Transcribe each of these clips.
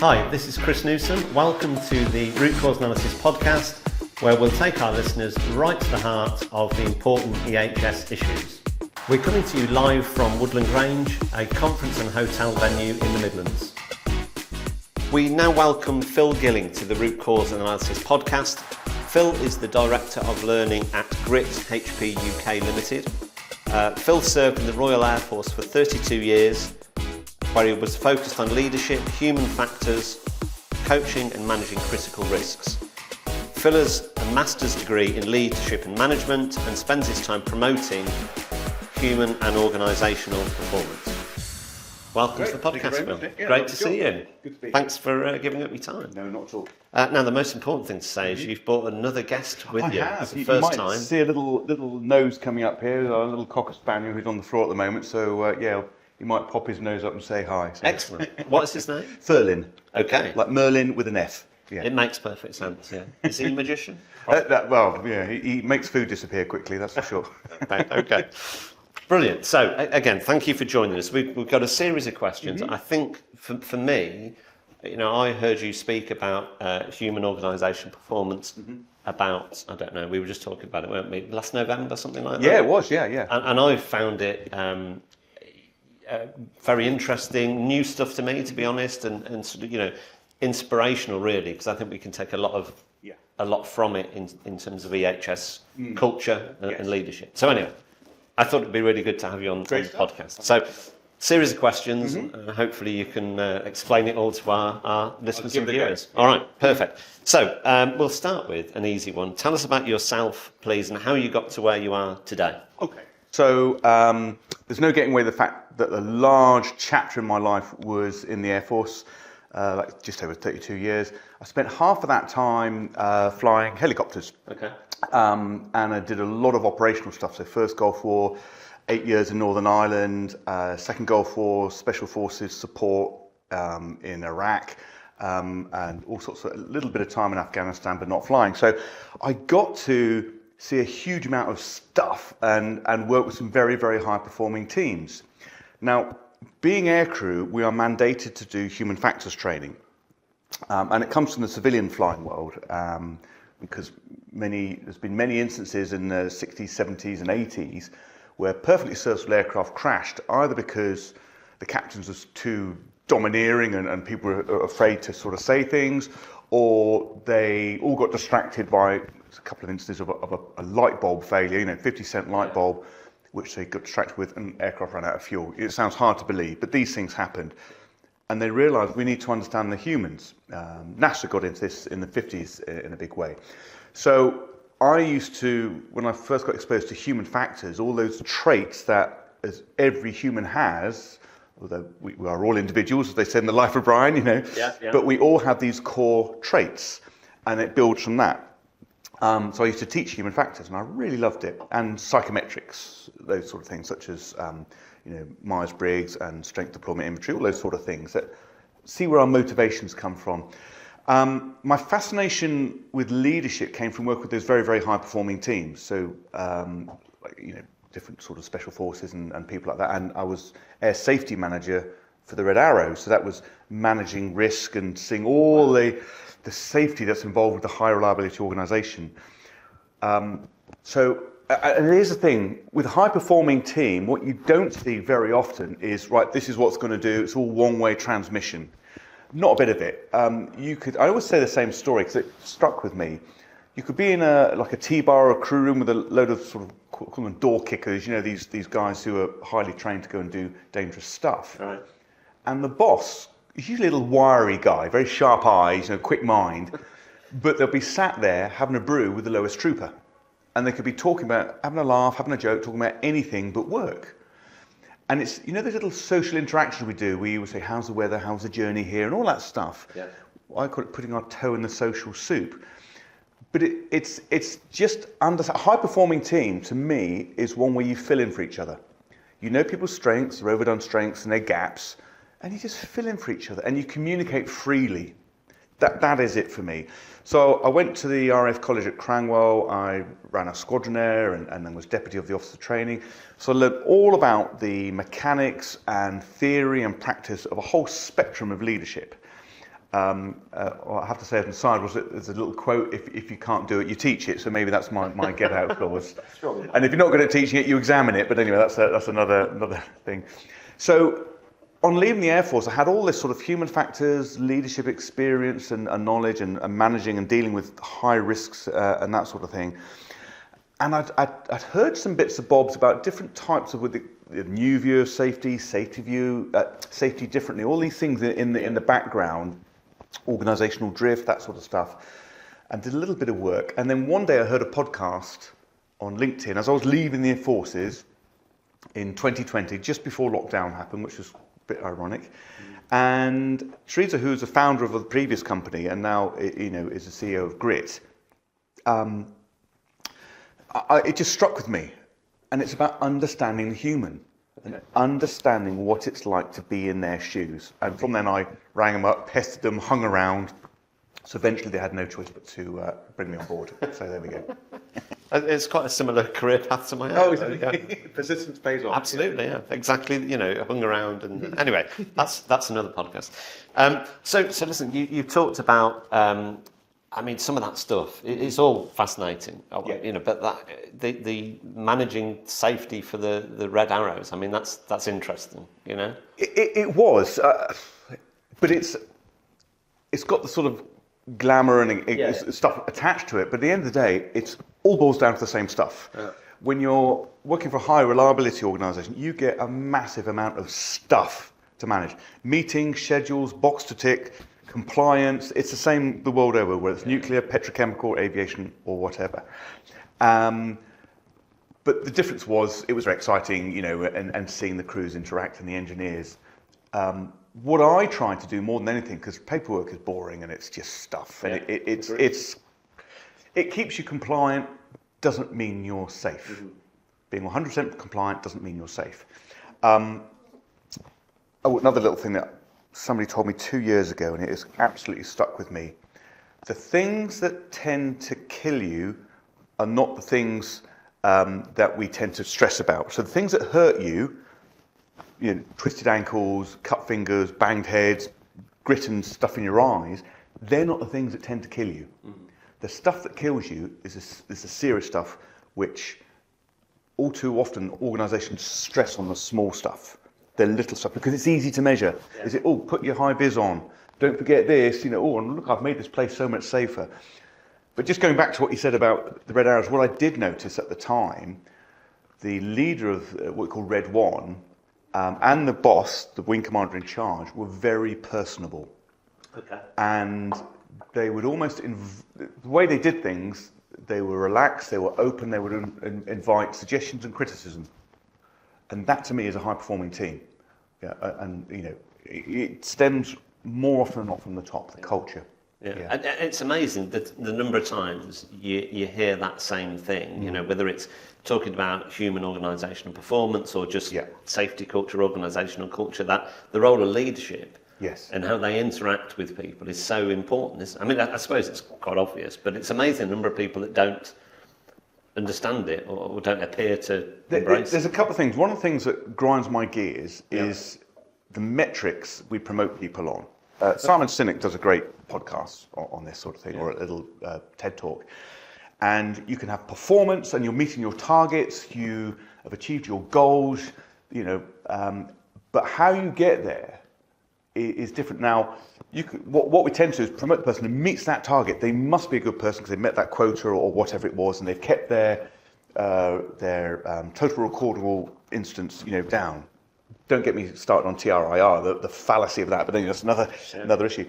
Hi, this is Chris Newson. Welcome to the Root Cause Analysis Podcast, where we'll take our listeners right to the heart of the important EHS issues. We're coming to you live from Woodland Grange, a conference and hotel venue in the Midlands. We now welcome Phil Gilling to the Root Cause Analysis Podcast. Phil is the Director of Learning at G.R.I.T HP UK Limited. Phil served in the Royal Air Force for 32 years, where he was focused on leadership, human factors, coaching and managing critical risks. Phil has a master's degree in leadership and management and spends his time promoting human and organisational performance. Welcome to the podcast, Phil. Yeah, Great to see you. Good to be Thanks for giving up your time. No, not at all. Now, the most important thing to say is you've brought another guest with you. I have. It's the You first might time. see a little nose coming up here, a little cocker spaniel who's on the floor at the moment. So you might pop his nose up and say hi. So. Excellent. What is his name? Furlin. Okay. Like Merlin with an F. Yeah. It makes perfect sense, yeah. Is he a magician? He makes food disappear quickly, that's for sure. Okay. Brilliant. So, again, thank you for joining us. We've got a series of questions. I think, for me, I heard you speak about human organisational performance about, I don't know, we were just talking about it, weren't we, last November, something like that? Yeah, it was, yeah. And I found it very interesting, new stuff to me, to be honest, and sort of, inspirational, really, because I think we can take a lot from it in terms of EHS culture and leadership. So anyway, I thought it'd be really good to have you on the podcast. So, series of questions, and hopefully you can explain it all to our listeners and viewers. All right, perfect. So, we'll start with an easy one. Tell us about yourself, please, and how you got to where you are today. Okay. So, there's no getting away with the fact that a large chapter in my life was in the Air Force, like just over 32 years. I spent half of that time flying helicopters. Okay. And I did a lot of operational stuff. So first Gulf War, 8 years in Northern Ireland, second Gulf War, Special Forces support in Iraq, and all sorts of, a little bit of time in Afghanistan, but not flying. So I got to see a huge amount of stuff and work with some very, very high performing teams. Now, being aircrew, we are mandated to do human factors training. And it comes from the civilian flying world, because there's been many instances in the 60s, 70s and 80s where perfectly serviceable aircraft crashed, either because the captains was too domineering and people were afraid to sort of say things, or they all got distracted by a couple of instances of a light bulb failure, 50-cent light bulb, which they got distracted with, and aircraft ran out of fuel. It sounds hard to believe, but these things happened. And they realised we need to understand the humans. NASA got into this in the 50s in a big way. So I used to, when I first got exposed to human factors, all those traits that as every human has, although we are all individuals, as they said in The Life of Brian, but we all have these core traits, and it builds from that. So I used to teach human factors, and I really loved it, and psychometrics, those sort of things, such as Myers-Briggs and strength deployment inventory, all those sort of things that see where our motivations come from. My fascination with leadership came from work with those very, very high-performing teams. So, different sort of special forces and people like that. And I was air safety manager for the Red Arrow, so that was managing risk and seeing all the safety that's involved with the high reliability organisation. And here's the thing, with a high-performing team, what you don't see very often is, right, this is what's going to do, it's all one-way transmission. Not a bit of it. I always say the same story because it struck with me. You could be in a T-bar or a crew room with a load of sort of, call them door kickers, these guys who are highly trained to go and do dangerous stuff. Right. And the boss is usually a little wiry guy, very sharp eyes, quick mind, but they'll be sat there having a brew with the lowest trooper. And they could be talking about, having a laugh, having a joke, talking about anything but work. And it's, those little social interactions we do, where you would say, how's the weather, how's the journey here, and all that stuff. Yeah. I call it putting our toe in the social soup. But it's just a high-performing team, to me, is one where you fill in for each other. You know people's strengths, their overdone strengths, and their gaps, and you just fill in for each other, and you communicate freely. That is it for me. So I went to the RAF College at Cranwell. I ran a squadron there and then was deputy of the Officer of Training. So I learned all about the mechanics and theory and practice of a whole spectrum of leadership. I have to say, as an aside, there's a little quote: "If you can't do it, you teach it." So maybe that's my get out clause. Sure. And if you're not good at teaching it, you examine it. But anyway, that's another thing. So, on leaving the Air Force, I had all this sort of human factors, leadership experience, and knowledge, and managing and dealing with high risks and that sort of thing. And I'd heard some bits and bobs about different types of, with the new view of safety, safety view, safety differently, all these things in the background, organisational drift, that sort of stuff, and did a little bit of work. And then one day I heard a podcast on LinkedIn as I was leaving the Forces in 2020, just before lockdown happened, which was a bit ironic. And Teresa, who's the founder of the previous company and now is the CEO of G.R.I.T, it just struck with me, and it's about understanding the human and understanding what it's like to be in their shoes. And from then I rang them up, pestered them, hung around. So eventually they had no choice but to bring me on board. So there we go. It's quite a similar career path to my own. Yeah. Persistence pays off. Absolutely, yeah. Exactly, hung around. And anyway, that's another podcast. So listen, you talked about, some of that stuff, it's all fascinating, but the managing safety for the Red Arrows, that's interesting, It was, but it's got the sort of glamour and stuff attached to it, but at the end of the day, it's all boils down to the same stuff. Yeah. When you're working for a high reliability organisation, you get a massive amount of stuff to manage. Meetings, schedules, box to tick, compliance. It's the same the world over, whether it's nuclear, petrochemical, aviation, or whatever. But the difference was, it was very exciting, and seeing the crews interact and the engineers. What I try to do more than anything, because paperwork is boring and it's just stuff, and it keeps you compliant, doesn't mean you're safe. Mm-hmm. Being 100% compliant doesn't mean you're safe. Another little thing that somebody told me 2 years ago, and it has absolutely stuck with me. The things that tend to kill you are not the things that we tend to stress about. So the things that hurt you, twisted ankles, cut fingers, banged heads, grit and stuff in your eyes, they're not the things that tend to kill you. Mm-hmm. The stuff that kills you is the serious stuff, which all too often organisations stress on the small stuff, the little stuff, because it's easy to measure. Yeah. Is it, put your high vis on, don't forget this, and look, I've made this place so much safer. But just going back to what you said about the Red Arrows, what I did notice at the time, the leader of what we call Red 1, and the boss, the wing commander in charge, were very personable. Okay. And they would almost, the way they did things, they were relaxed, they were open, they would invite suggestions and criticism. And that to me is a high performing team. Yeah, and it stems more often than not from the top, the culture. Yeah. And it's amazing that the number of times you hear that same thing, whether it's talking about human organisational performance or just safety culture, organisational culture, that the role of leadership and how they interact with people is so important. I suppose it's quite obvious, but it's amazing the number of people that don't understand it or don't appear to embrace it. There's a couple of things. One of the things that grinds my gears is the metrics we promote people on. Simon Sinek does a great podcast on this sort of thing, or a little TED talk. And you can have performance, and you're meeting your targets, you have achieved your goals, but how you get there is different. Now, what we tend to do is promote the person who meets that target. They must be a good person because they met that quota or whatever it was, and they've kept their total recordable instance, down. Don't get me started on TRIR, the fallacy of that, but anyway, that's another issue.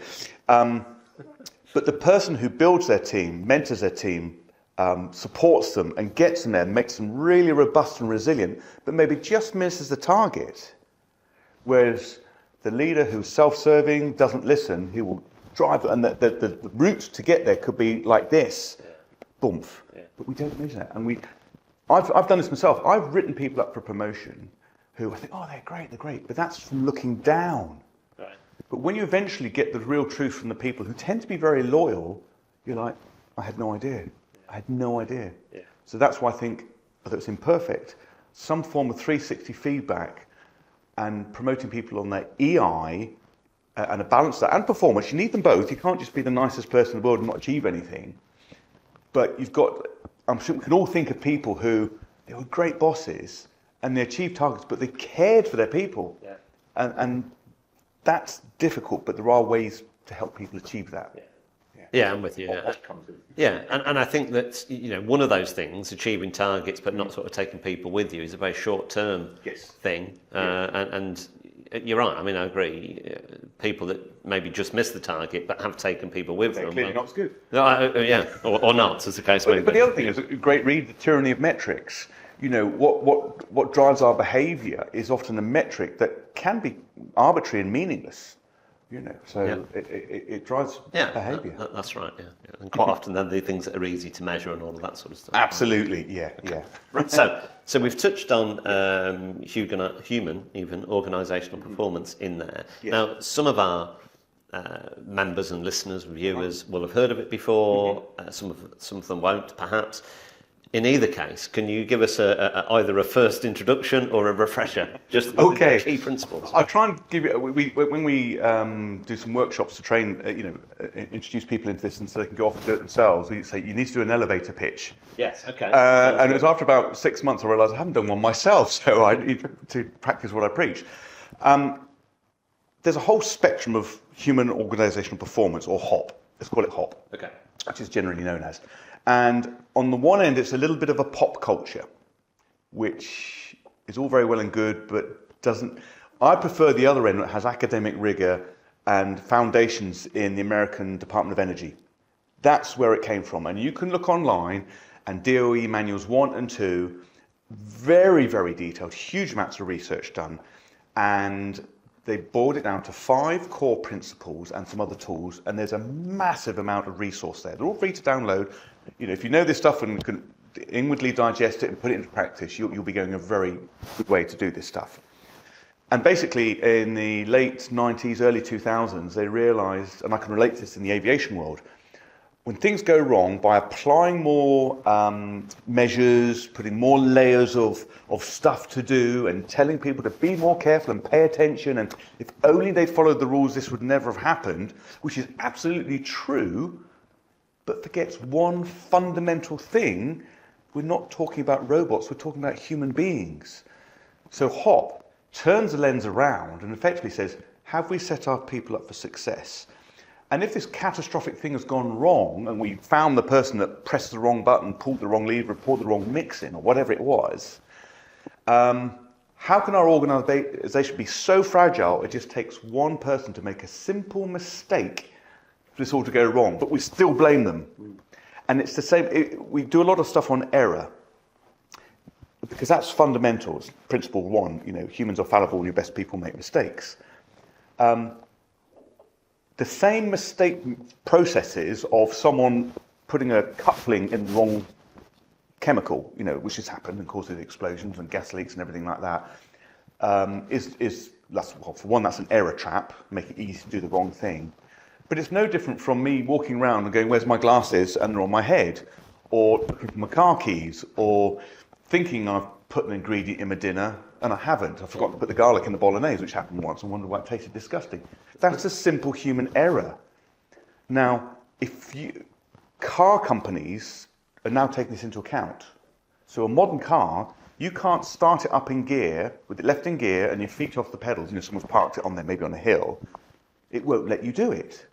But the person who builds their team, mentors their team, supports them and gets them there, makes them really robust and resilient, but maybe just misses the target. Whereas the leader who's self-serving, doesn't listen, he will drive, and the route to get there could be like this, boom. Yeah. But we don't measure that. And I've done this myself. I've written people up for promotion who I think, they're great, but that's from looking down. Right. But when you eventually get the real truth from the people who tend to be very loyal, you're like, I had no idea. I had no idea. Yeah. So that's why I think, although it's imperfect, some form of 360 feedback and promoting people on their EI and a balance and performance. You need them both. You can't just be the nicest person in the world and not achieve anything. But I'm sure we can all think of people who they were great bosses and they achieved targets, but they cared for their people. Yeah. And that's difficult, but there are ways to help people achieve that. Yeah, I'm with you. Yeah, and I think that one of those things, achieving targets but not sort of taking people with you, is a very short-term thing. And you're right. I mean, I agree. People that maybe just miss the target but have taken people with them. Clearly not as good. No, or not, as the case may be. But the other thing is a great read, The Tyranny of Metrics. What drives our behaviour is often a metric that can be arbitrary and meaningless. So it drives behaviour. That's right. Yeah. And quite often they're the things that are easy to measure and all of that sort of stuff. Absolutely. Yeah. Right. So we've touched on human, even organisational performance in there. Yes. Now, some of our members and listeners, viewers will have heard of it before. Some of them won't, perhaps. In either case, can you give us either a first introduction or a refresher, just the key principles? I'll try and give you. When we do some workshops to train, introduce people into this, and so they can go off and do it themselves. We say you need to do an elevator pitch. Yes. Okay. And it was after about 6 months I realised I haven't done one myself, so I need to practice what I preach. There's a whole spectrum of human organisational performance, or HOP. Let's call it HOP. Okay. Which is generally known as. And on the one end, it's a little bit of a pop culture, which is all very well and good, but doesn't. I prefer the other end that has academic rigor and foundations in the American Department of Energy. That's where it came from. And you can look online, and DOE manuals 1 and 2, very, very detailed, huge amounts of research done. And they boiled it down to 5 core principles and some other tools, and there's a massive amount of resource there. They're all free to download. If you know this stuff and can inwardly digest it and put it into practice, you'll be going a very good way to do this stuff. And basically, in the late 90s, early 2000s, they realised, and I can relate to this in the aviation world, when things go wrong, by applying more measures, putting more layers of stuff to do, and telling people to be more careful and pay attention, and if only they'd followed the rules, this would never have happened, which is absolutely true, but forgets one fundamental thing. We're not talking about robots, we're talking about human beings. So HOP turns the lens around and effectively says, have we set our people up for success? And if this catastrophic thing has gone wrong, and we found the person that pressed the wrong button, pulled the wrong lever, poured the wrong mix in, or whatever it was, how can our organisation be so fragile it just takes one person to make a simple mistake for this all to go wrong, but we still blame them? And it's the same. We do a lot of stuff on error, because that's fundamentals. Principle 1, humans are fallible and your best people make mistakes. The same mistake processes of someone putting a coupling in the wrong chemical, which has happened and causes explosions and gas leaks and everything like that, for one, that's an error trap, make it easy to do the wrong thing. But it's no different from me walking around and going, where's my glasses? And they're on my head. Or looking for my car keys. Or thinking I've put an ingredient in my dinner and I haven't. I forgot to put the garlic in the bolognese, which happened once, and wondered why it tasted disgusting. That's a simple human error. Now, car companies are now taking this into account. So a modern car, you can't start it up in gear, with it left in gear and your feet off the pedals, someone's parked it on there, maybe on a hill. It won't let you do it.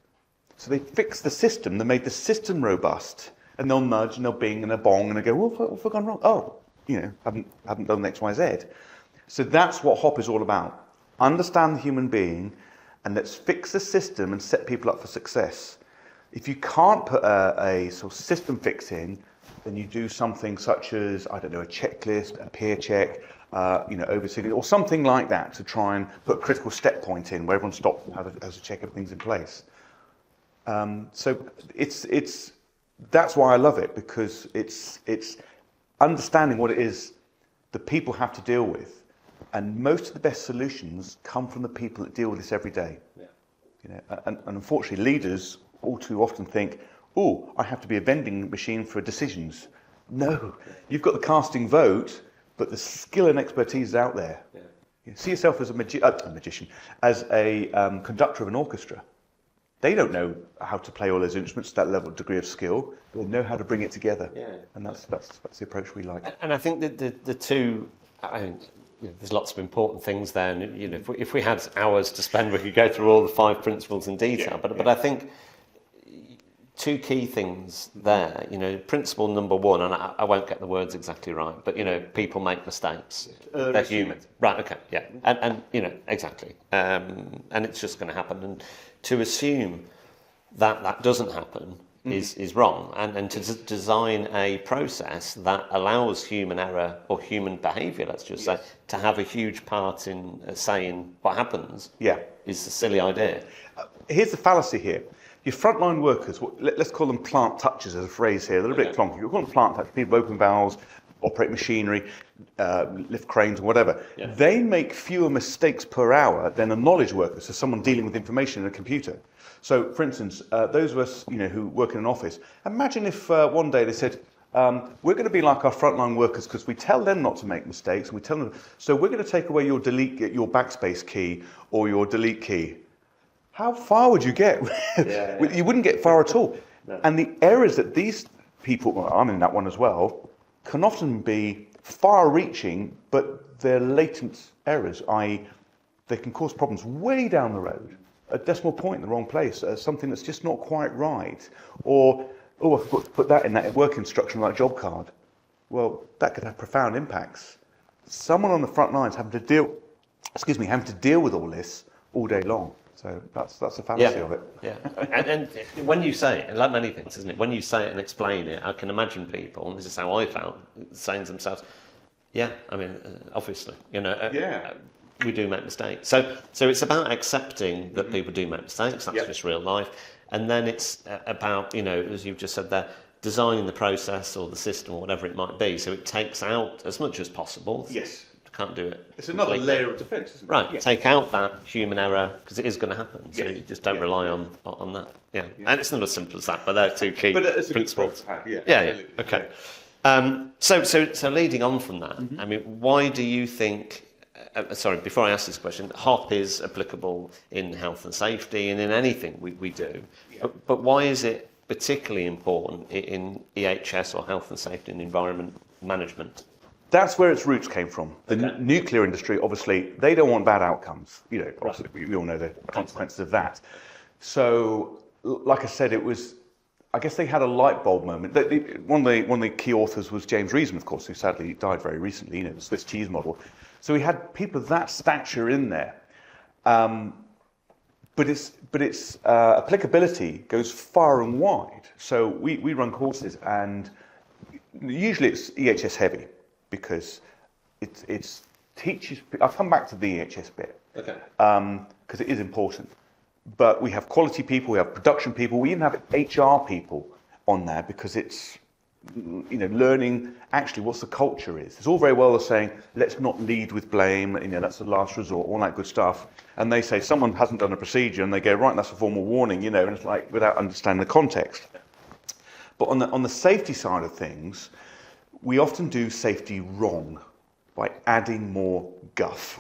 So they fixed the system, they made the system robust, and they'll nudge and they'll bing and they'll bong and they'll go, what have I gone wrong? Oh, haven't done X, Y, Z. So that's what HOP is all about. Understand the human being, and let's fix the system and set people up for success. If you can't put a sort of system fix in, then you do something such as, a checklist, a peer check, overseeing, or something like that to try and put a critical step point in where everyone stops and has a check everything's in place. So that's why I love it, because it's understanding what it is the people have to deal with. And most of the best solutions come from the people that deal with this every day. Yeah. And unfortunately, leaders all too often think, oh, I have to be a vending machine for decisions. No, you've got the casting vote, but the skill and expertise is out there. See yourself as a magician, as a conductor of an orchestra. They don't know how to play all those instruments to that level, degree of skill. They know how to bring it together. Yeah. And that's the approach we like. And I think that the two, I mean, there's lots of important things there. And, if we had hours to spend, we could go through all the 5 principles in detail. But I think two key things there. Principle number 1, and I won't get the words exactly right, but people make mistakes. They're human. Right. Okay. Yeah. And exactly. And it's just going to happen. And to assume that doesn't happen is wrong, and to design a process that allows human error or human behaviour, let's just say, to have a huge part in saying what happens is a silly idea. Here's the fallacy here. Your frontline workers, let's call them plant touchers as a phrase here, a little bit clunky. You'll call them plant touchers, people open valves, operate machinery, lift cranes, whatever. Yeah. They make fewer mistakes per hour than a knowledge worker, so someone dealing with information in a computer. So, for instance, those of us who work in an office, imagine if one day they said, we're going to be like our frontline workers because we tell them not to make mistakes, and we tell them, so we're going to take away your backspace key or your delete key. How far would you get? You wouldn't get far at all. No. And the errors that these people, well, I'm in that one as well, can often be far-reaching, but they're latent errors, i.e. they can cause problems way down the road, a decimal point in the wrong place, something that's just not quite right, or, I forgot to put that in that work instruction on that job card. Well, that could have profound impacts. Someone on the front lines having to deal with all this all day long. So that's the fallacy of it. Yeah, and when you say it, like many things, isn't it? When you say it and explain it, I can imagine people, and this is how I felt, saying to themselves, obviously, we do make mistakes. So it's about accepting that people do make mistakes. That's just real life. And then it's about, as you've just said there, designing the process or the system or whatever it might be, so it takes out as much as possible. Yes. Can't do it. It's another layer of defence, isn't it? Right, take out that human error, because it is going to happen. So you just don't rely on that. Yeah. And it's not as simple as that, but they're two key principles. Okay. So leading on from that, I mean, why do you think, before I ask this question, HOP is applicable in health and safety and in anything we do, but why is it particularly important in EHS or health and safety and environment management? That's where its roots came from. The nuclear industry, obviously, they don't want bad outcomes. Obviously, we all know the consequences of that. So, like I said, I guess they had a light bulb moment. One of the key authors was James Reason, of course, who sadly died very recently, the Swiss cheese model. So we had people of that stature in there. But its applicability goes far and wide. So we run courses, and usually it's EHS heavy, because it teaches. I'll come back to the EHS bit, because it is important. But we have quality people, we have production people, we even have HR people on there, because it's learning actually what the culture is. It's all very well as saying let's not lead with blame, that's the last resort, all that good stuff. And they say someone hasn't done a procedure, and they go, right, that's a formal warning, and it's like without understanding the context. But on the safety side of things, we often do safety wrong by adding more guff.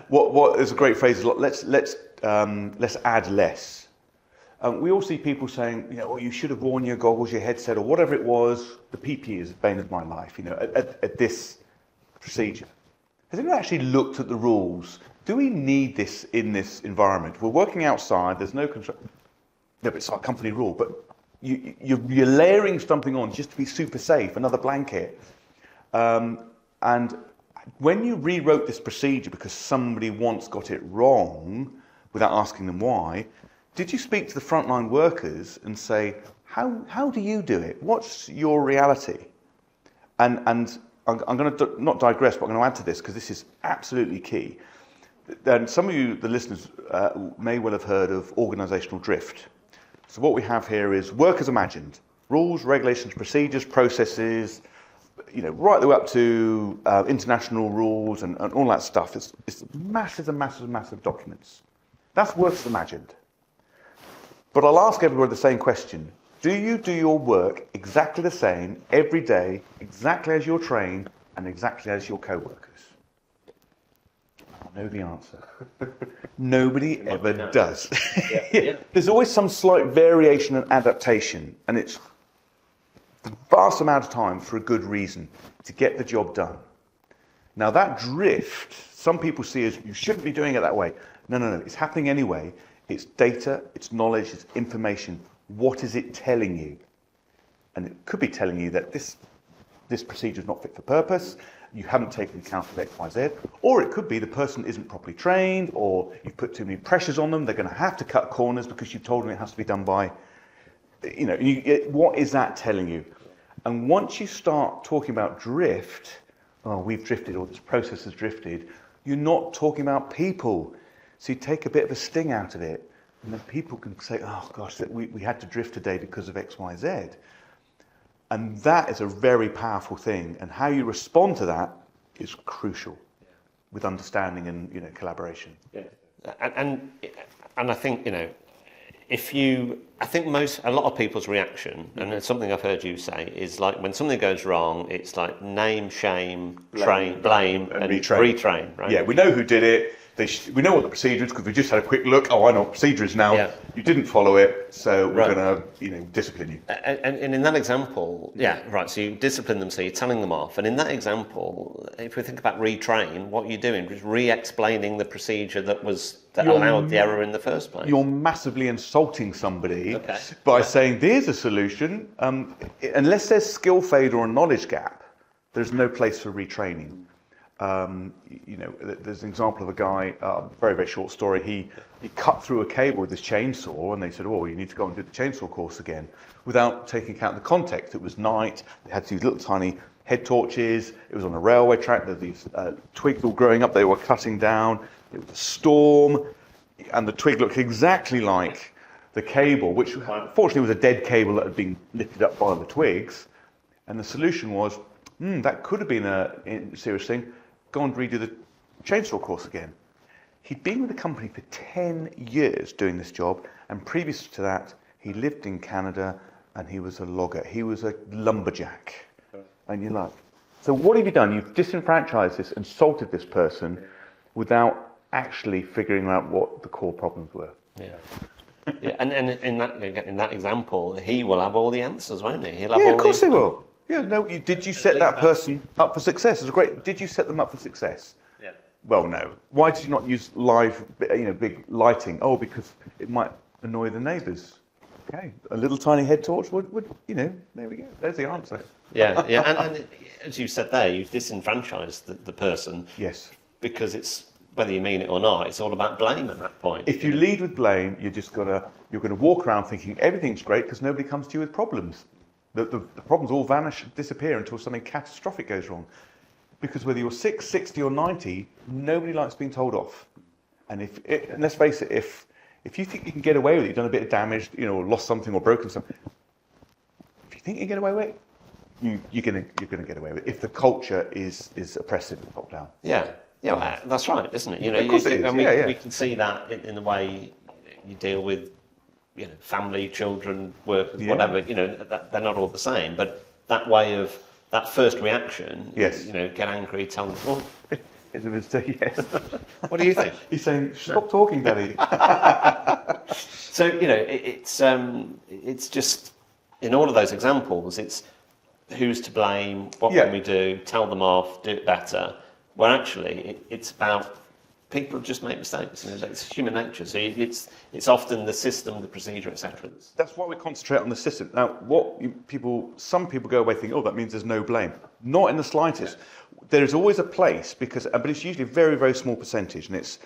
What is a great phrase is let's add less. We all see people saying, you should have worn your goggles, your headset, or whatever it was. The PPE is the bane of my life, at this procedure. Has anyone actually looked at the rules? Do we need this in this environment? We're working outside, there's no control. No, but it's our company rule, but you're layering something on just to be super safe, another blanket. And when you rewrote this procedure because somebody once got it wrong without asking them why, did you speak to the frontline workers and say, how do you do it? What's your reality? And I'm going to not digress, but I'm going to add to this because this is absolutely key. Then some of you, the listeners, may well have heard of organisational drift. So what we have here is work as imagined. Rules, regulations, procedures, processes, right the way up to international rules and all that stuff. It's massive and massive and massive documents. That's work as imagined. But I'll ask everybody the same question. Do you do your work exactly the same every day, exactly as you're trained and exactly as your co-workers? I know the answer. Nobody ever does. Yeah. There's always some slight variation and adaptation, and it's the vast amount of time for a good reason to get the job done. Now that drift, some people see as you shouldn't be doing it that way. No, it's happening anyway. It's data, it's knowledge, it's information. What is it telling you? And it could be telling you that this procedure is not fit for purpose, you haven't taken account of X, Y, Z, or it could be the person isn't properly trained, or you've put too many pressures on them, they're going to have to cut corners because you've told them it has to be done by, what is that telling you? And once you start talking about drift, we've drifted, or this process has drifted, you're not talking about people. So you take a bit of a sting out of it, and then people can say, oh gosh, we had to drift today because of X, Y, Z. And that is a very powerful thing, and how you respond to that is crucial with understanding and collaboration. Yeah. And I think a lot of people's reaction, and it's something I've heard you say, is like when something goes wrong, it's like name, shame, blame, and retrain. Right? Yeah, we know who did it. We know what the procedure is because we just had a quick look. Oh, I know what procedure is now. Yeah. You didn't follow it, so we're going to, discipline you. And in that example, so you discipline them, so you're telling them off. And in that example, if we think about retrain, what you're doing is re-explaining the procedure that allowed the error in the first place. You're massively insulting somebody by saying, there's a solution. Unless there's skill fade or a knowledge gap, there's no place for retraining. There's an example of a guy, very, very short story. He cut through a cable with his chainsaw, and they said, you need to go and do the chainsaw course again, without taking account of the context. It was night, they had these little tiny head torches, it was on a railway track, there were these twigs all growing up, they were cutting down, it was a storm, and the twig looked exactly like the cable, which fortunately was a dead cable that had been lifted up by the twigs, and the solution was, that could have been a serious thing. Go and redo the chainsaw course again. He'd been with the company for 10 years doing this job, and previous to that, he lived in Canada and he was a logger. He was a lumberjack. And you're like, so what have you done? You've disenfranchised this, insulted this person without actually figuring out what the core problems were. Yeah. Yeah, and in that example, he will have all the answers, won't he? He'll have of course he will. Yeah, no. Did you set that person up for success? It's great. Did you set them up for success? Yeah. Well, no. Why did you not use live, big lighting? Oh, because it might annoy the neighbours. Okay, a little tiny head torch would there we go. There's the answer. Yeah. And as you said there, you've disenfranchised the person. Yes. Because it's, whether you mean it or not, it's all about blame at that point. If you lead with blame, you're gonna walk around thinking everything's great because nobody comes to you with problems. The problems all vanish, disappear until something catastrophic goes wrong. Because whether you're 6, 60 or 90, nobody likes being told off. And let's face it, if you think you can get away with it, you've done a bit of damage, lost something or broken something, if you think you can get away with it, you're gonna get away with it. If the culture is oppressive and top down. Yeah, that's right, isn't it? Of course it is. We can see that in the way you deal with family, children, work, whatever, they're not all the same, but that way of, that first reaction, get angry, tell them, oh, it's a mistake, yes. What do you think? He's saying, stop talking, Daddy. So, it's just, in all of those examples, it's who's to blame, what can we do, tell them off, do it better, where actually it's about people just make mistakes. It's human nature. So it's often the system, the procedure, etc. That's why we concentrate on the system. Now, some people go away thinking, that means there's no blame. Not in the slightest. There is always a place but it's usually a very, very small percentage, and it's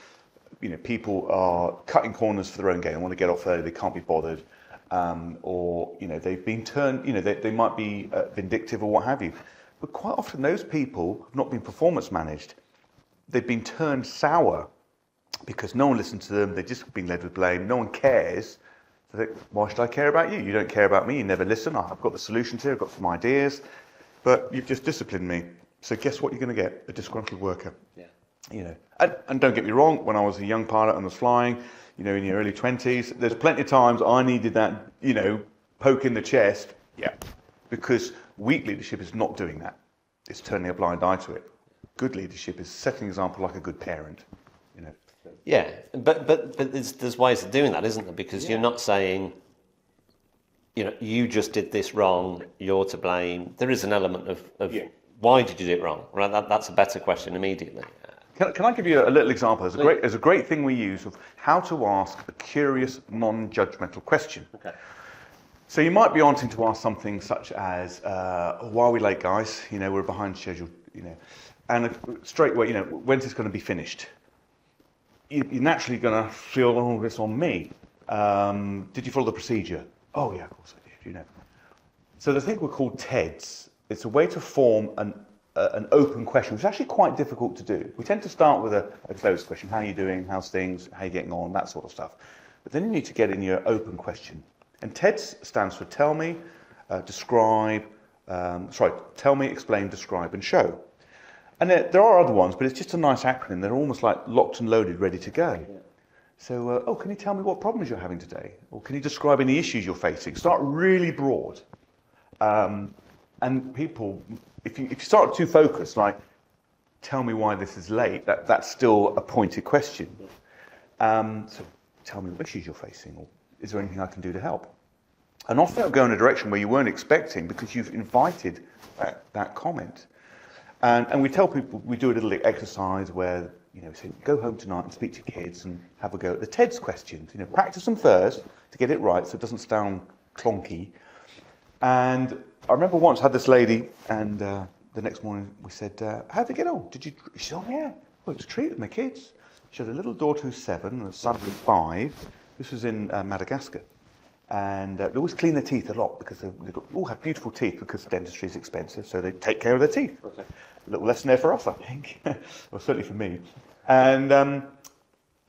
people are cutting corners for their own gain. They want to get off early, they can't be bothered, or they've been turned. They might be vindictive or what have you. But quite often those people have not been performance managed. They've been turned sour because no one listened to them. They've just been led with blame. No one cares. So why should I care about you? You don't care about me. You never listen. I've got the solutions here. I've got some ideas. But you've just disciplined me. So guess what you're going to get? A disgruntled worker. Yeah. And don't get me wrong. When I was a young pilot and was flying, in your early 20s, there's plenty of times I needed that, poke in the chest. Yeah. Because weak leadership is not doing that. It's turning a blind eye to it. Good leadership is setting an example like a good parent. you know. Yeah, but there's ways of doing that, isn't there? Because you're not saying, you know, you just did this wrong, you're to blame. There is an element of why did you do it wrong? Right, that's a better question immediately. Can I give you a little example? There's a great thing we use of how to ask a curious, non-judgmental question. Okay. So you might be wanting to ask something such as, why are we late, guys? You know, we're behind schedule, you know. And straight away, you know, when's this going to be finished? You're naturally going to feel, oh, it's on me. Did you follow the procedure? Oh, yeah, of course I did, you know. So the thing we call TEDs, it's a way to form an open question, which is actually quite difficult to do. We tend to start with a closed question. How are you doing? How's things? How are you getting on? That sort of stuff. But then you need to get in your open question. And TEDS stands for tell me, tell me, explain, describe, and show. And there are other ones, but it's just a nice acronym. They're almost like locked and loaded, ready to go. Yeah. So, can you tell me what problems you're having today? Or can you describe any issues you're facing? Start really broad. And people, if you start too focused, like, tell me why this is late, that's still a pointed question. So tell me what issues you're facing, or is there anything I can do to help? And often it'll go in a direction where you weren't expecting because you've invited that comment. And we tell people, we do a little exercise where, you know, say, go home tonight and speak to your kids and have a go at the TEDS questions. You know, practice them first to get it right so it doesn't sound clunky. And I remember once I had this lady, and the next morning we said, how'd they get on? She said, oh yeah, well, it was a treat with my kids. She had a little daughter who's 7 and a son who's 5. This was in Madagascar. And they always clean their teeth a lot because they all have beautiful teeth because dentistry is expensive, so they take care of their teeth. Okay. A little lesson there for us, I think. Well, certainly for me. And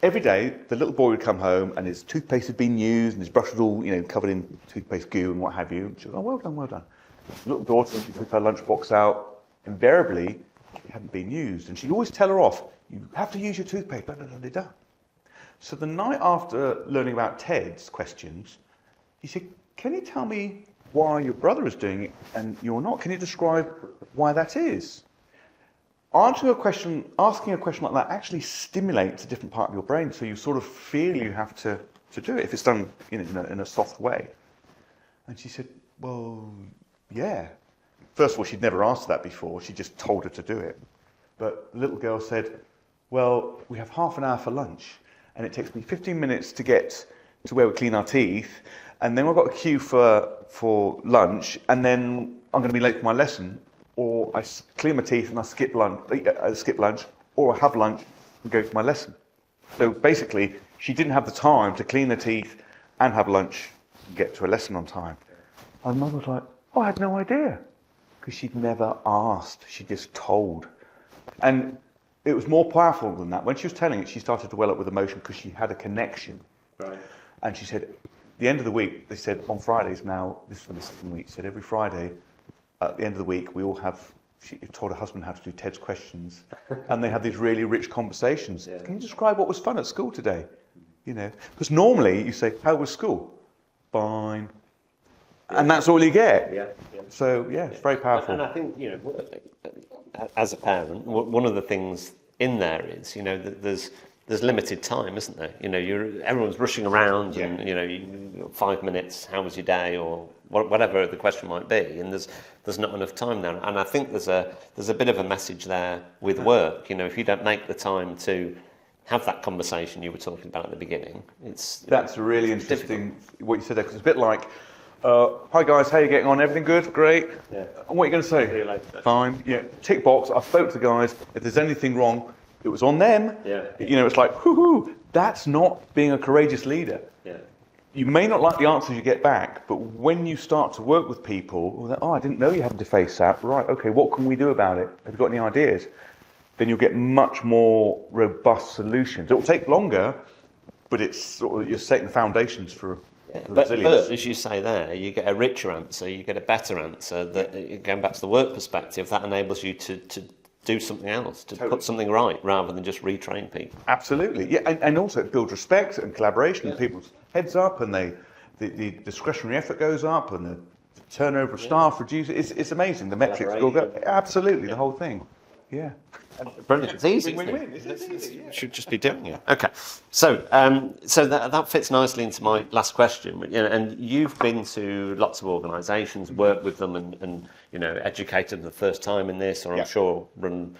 every day, the little boy would come home and his toothpaste had been used and his brush was all, you know, covered in toothpaste goo and what have you. She was, oh, well done, well done. The little daughter, she took her lunchbox out. Invariably, it hadn't been used. And she'd always tell her off, you have to use your toothpaste, blah, blah, blah, blah, blah. So the night after learning about TEDS questions, he said, can you tell me why your brother is doing it and you're not? Can you describe why that is? Asking a question like that actually stimulates a different part of your brain, so you sort of feel you have to do it if it's done in a soft way. And she said, well, yeah. First of all, she'd never asked that before. She just told her to do it. But the little girl said, well, we have half an hour for lunch, and it takes me 15 minutes to get to where we clean our teeth, and then I've got a queue for lunch, and then I'm going to be late for my lesson, or I clean my teeth and I skip lunch, or I have lunch and go to my lesson. So basically, she didn't have the time to clean her teeth and have lunch and get to a lesson on time. And Mum was like, oh, I had no idea, because she'd never asked, she just told. And it was more powerful than that. When she was telling it, she started to well up with emotion because she had a connection. Right. And she said, the end of the week, they said, on Fridays now, this is for the second week, said every Friday, at the end of the week, we all have, she told her husband how to do TEDS questions, and they had these really rich conversations. Yeah. Can you describe what was fun at school today? You know, because normally you say, how was school? Fine. Yeah. And that's all you get. Yeah. Yeah. So, yeah, it's very powerful. And I think, you know, as a parent, one of the things in there is, you know, that there's limited time, isn't there? You know, everyone's rushing around, and you know, 5 minutes. How was your day, or whatever the question might be? And there's not enough time now. And I think there's a bit of a message there with work. You know, if you don't make the time to have that conversation you were talking about at the beginning, that's really interesting what you said there, because it's a bit like, hi guys, how are you getting on? Everything good? Great. Yeah. And what are you going to say? See you later. Fine. Yeah. Tick box. I spoke to the guys. If there's anything wrong, it was on them. Yeah. You know, it's like, whoo-hoo, that's not being a courageous leader. Yeah. You may not like the answers you get back, but when you start to work with people, oh, I didn't know you had to face that. Right, okay, what can we do about it? Have you got any ideas? Then you'll get much more robust solutions. It will take longer, but it's sort of, you're setting the foundations for resilience. But as you say there, you get a richer answer, you get a better answer. That, going back to the work perspective, that enables you to do something else, to put something right, rather than just retrain people. Absolutely, yeah, and also it builds respect and collaboration, and people's heads up, and the discretionary effort goes up, and the turnover of staff reduces. It's amazing. The metrics go up. Absolutely, the whole thing. Yeah. Brilliant. It's easy. Win-win. Isn't it? It's easy, yeah. Should just be doing it. Okay. So, so that fits nicely into my last question. You know, and you've been to lots of organisations, worked with them, and educated them the first time in this, or I'm sure run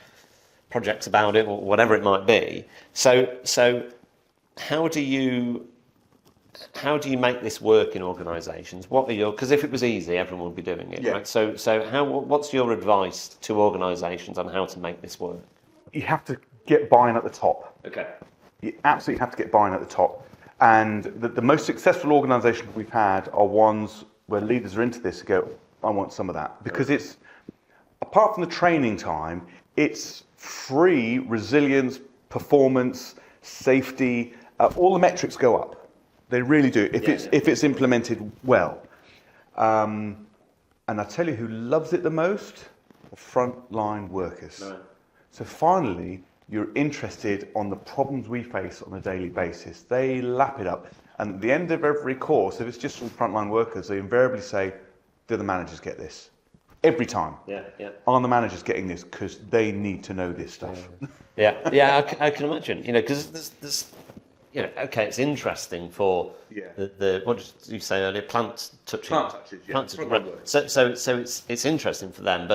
projects about it, or whatever it might be. So, how do you make this work in organisations? What are your? Because if it was easy, everyone would be doing it, right? So what's your advice to organisations on how to make this work? You have to get buy-in at the top. Okay. You absolutely have to get buy-in at the top. And the most successful organisations we've had are ones where leaders are into this and go, I want some of that. Because it's, apart from the training time, it's free resilience, performance, safety, all the metrics go up. They really do, if it's implemented well. And I tell you who loves it the most? The frontline workers. Right. So finally, you're interested on the problems we face on a daily basis. They lap it up. And at the end of every course, if it's just from frontline workers, they invariably say, do the managers get this? Every time. Are the managers getting this? Because they need to know this stuff. I can imagine. Because there's okay, it's interesting for the what did you say earlier? Plant touching. Plant touching. Right. So it's interesting for them,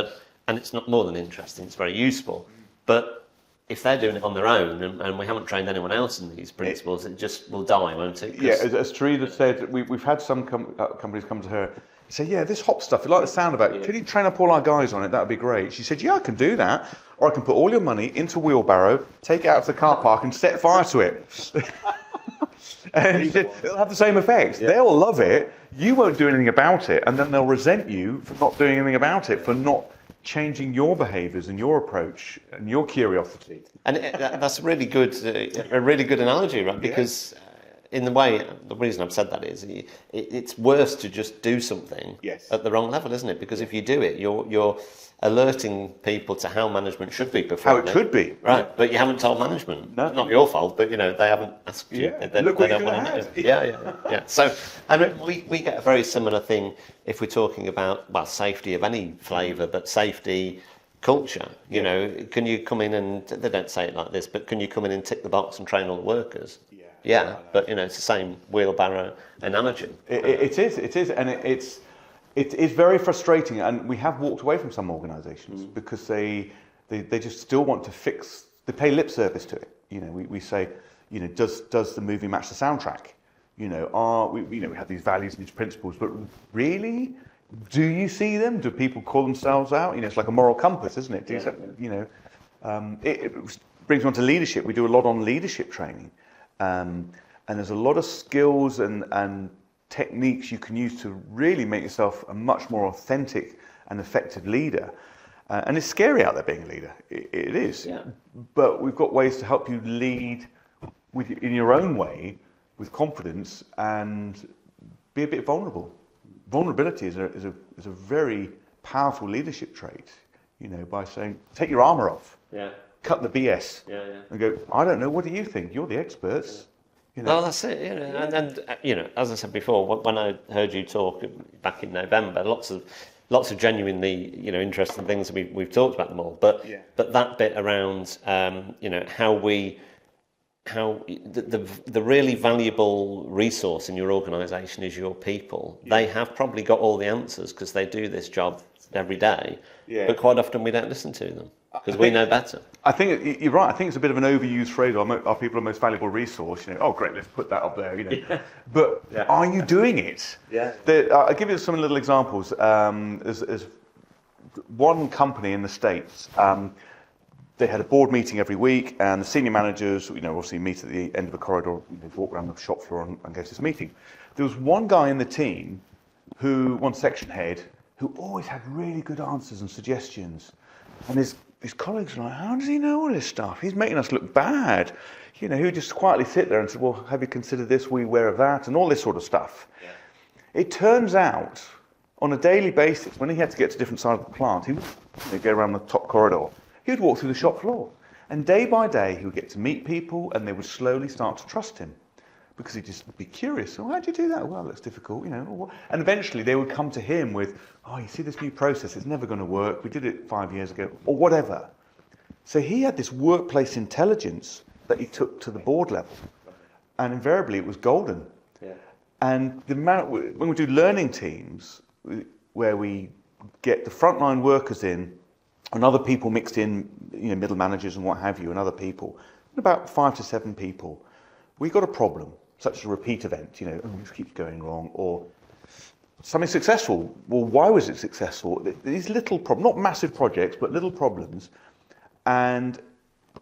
and it's not more than interesting. It's very useful. But if they're doing it on their own, and we haven't trained anyone else in these principles, it just will die, won't it? As Teresa said, we've had some companies come to her and say, this hop stuff, you like the sound of it. Can you train up all our guys on it? That would be great. She said, I can do that. Or I can put all your money into a wheelbarrow, take it out to the car park and set fire to it. And she said, it'll have the same effect. They'll love it. You won't do anything about it. And then they'll resent you for not doing anything about it, for not changing your behaviours and your approach and your curiosity. And that's a really good analogy, right? Because in the way, the reason I've said that is it's worse to just do something at the wrong level, isn't it? Because if you do it, you're alerting people to how management should be performing. How it could be. Right, but you haven't told management. No. It's not your fault, but they haven't asked you. Look what you could have had. Yeah. So, we get a very similar thing if we're talking about, safety of any flavour, but safety culture. Can you come in and, they don't say it like this, but can you come in and tick the box and train all the workers? But it's the same wheelbarrow analogy. It is, and it is very frustrating, and we have walked away from some organisations because they just still want to fix. They pay lip service to it. We say, does the movie match the soundtrack? We have these values and these principles, but really, do you see them? Do people call themselves out? It's like a moral compass, isn't it? It brings me on to leadership. We do a lot on leadership training. And there's a lot of skills and techniques you can use to really make yourself a much more authentic and effective leader. And it's scary out there being a leader. It is. Yeah. But we've got ways to help you lead in your own way, with confidence, and be a bit vulnerable. Vulnerability is a very powerful leadership trait. By saying, take your armour off. Cut the BS and go, I don't know, what do you think? You're the experts. Well, that's it. And as I said before, when I heard you talk back in November, lots of genuinely interesting things. We've talked about them all, but that bit around how the really valuable resource in your organisation is your people. They have probably got all the answers because they do this job every day, but quite often we don't listen to them because we know better. I think you're right. I think it's a bit of an overused phrase. Our people are most valuable resource. Oh, great, let's put that up there. But are you doing it? I'll give you some little examples. There's one company in the States. They had a board meeting every week, and the senior managers, obviously meet at the end of the corridor, walk around the shop floor and go to this meeting. There was one guy in the team, one section head, who always had really good answers and suggestions. And his colleagues were like, how does he know all this stuff? He's making us look bad. He would just quietly sit there and say, well, have you considered this? Were you aware of that? And all this sort of stuff. It turns out, on a daily basis, when he had to get to different sides of the plant, he would go around the top corridor. He would walk through the shop floor. And day by day, he would get to meet people, and they would slowly start to trust him. Because he'd just be curious. Oh, how'd you do that? Well, it looks difficult, And eventually they would come to him with, you see this new process, it's never going to work. We did it 5 years ago, or whatever. So he had this workplace intelligence that he took to the board level, and invariably it was golden. Yeah. And when we do learning teams, where we get the frontline workers in, and other people mixed in, middle managers and what have you, and other people, and about 5 to 7 people, we got a problem, such as a repeat event, this keeps going wrong, or something successful. Well, why was it successful? These little problems, not massive projects, but little problems. And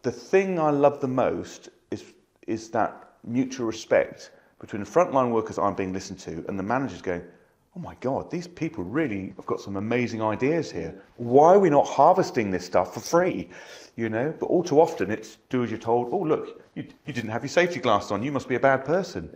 the thing I love the most is that mutual respect between the frontline workers I'm being listened to and the managers going, oh my God, these people really have got some amazing ideas here. Why are we not harvesting this stuff for free? But all too often it's do as you're told. Oh, look, you didn't have your safety glasses on. You must be a bad person.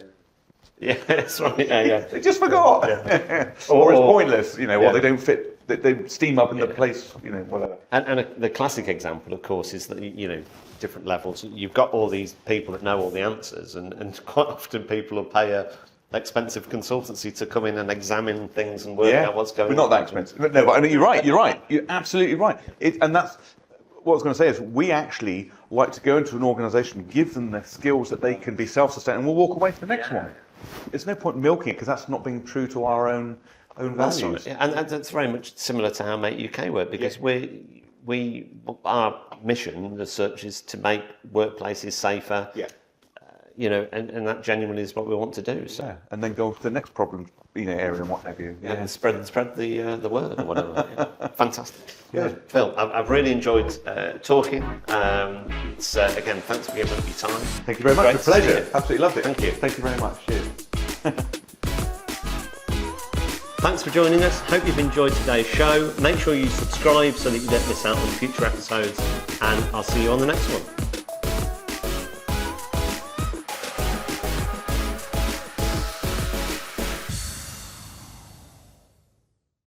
Yeah, that's right. Yeah. They just forgot. Yeah. or it's pointless, they don't fit, they steam up in the place, whatever. And the classic example, of course, is that, different levels. You've got all these people that know all the answers, and quite often people will pay a expensive consultancy to come in and examine things and work out what's going on. But not that expensive. No, but you're right. You're absolutely right. And that's what I was going to say is we actually like to go into an organisation, give them the skills that they can be self-sustaining, and we'll walk away to the next one. There's no point milking it because that's not being true to our own values. That's right. And that's very much similar to how Make UK work, because our mission as such is to make workplaces safer. Yeah. And that genuinely is what we want to do. So. Yeah. And then go to the next problem, area and what have you. Yeah. And spread the word or whatever. Yeah. Fantastic. Yeah. Phil, I've really enjoyed talking. Again, thanks for giving up your time. Thank you very much. It's a pleasure. Absolutely loved it. Thank you. Thank you very much. Cheers. Thanks for joining us. Hope you've enjoyed today's show. Make sure you subscribe so that you don't miss out on future episodes, and I'll see you on the next one.